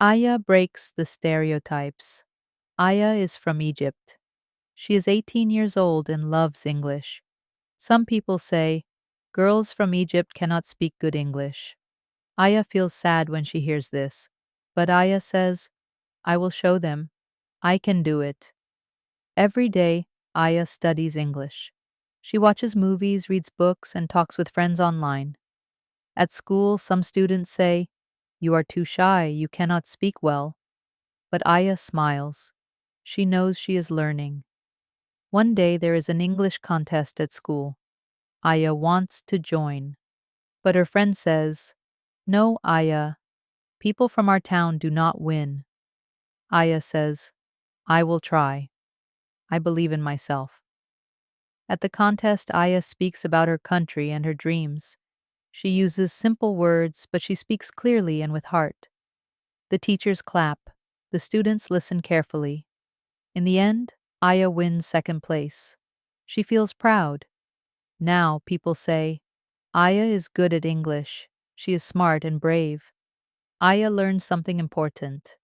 Aya breaks the stereotypes. Aya is from Egypt. She is 18 years old and loves English. Some people say, girls from Egypt cannot speak good English. Aya feels sad when she hears this, but Aya says, I will show them. I can do it. Every day, Aya studies English. She watches movies, reads books, and talks with friends online. At school, some students say, you are too shy, you cannot speak well. But Aya smiles. She knows she is learning. One day there is an English contest at school. Aya wants to join. But her friend says, no, Aya, people from our town do not win. Aya says, I will try. I believe in myself. At the contest, Aya speaks about her country and her dreams. She uses simple words, but she speaks clearly and with heart. The teachers clap. The students listen carefully. In the end, Aya wins second place. She feels proud. Now people say, Aya is good at English. She is smart and brave. Aya learns something important.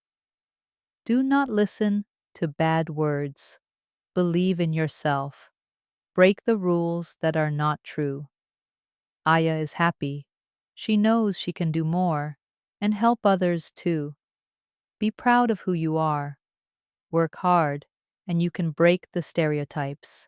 Do not listen to bad words. Believe in yourself. Break the rules that are not true. Aya is happy. She knows she can do more and help others too. Be proud of who you are. Work hard, and you can break the stereotypes.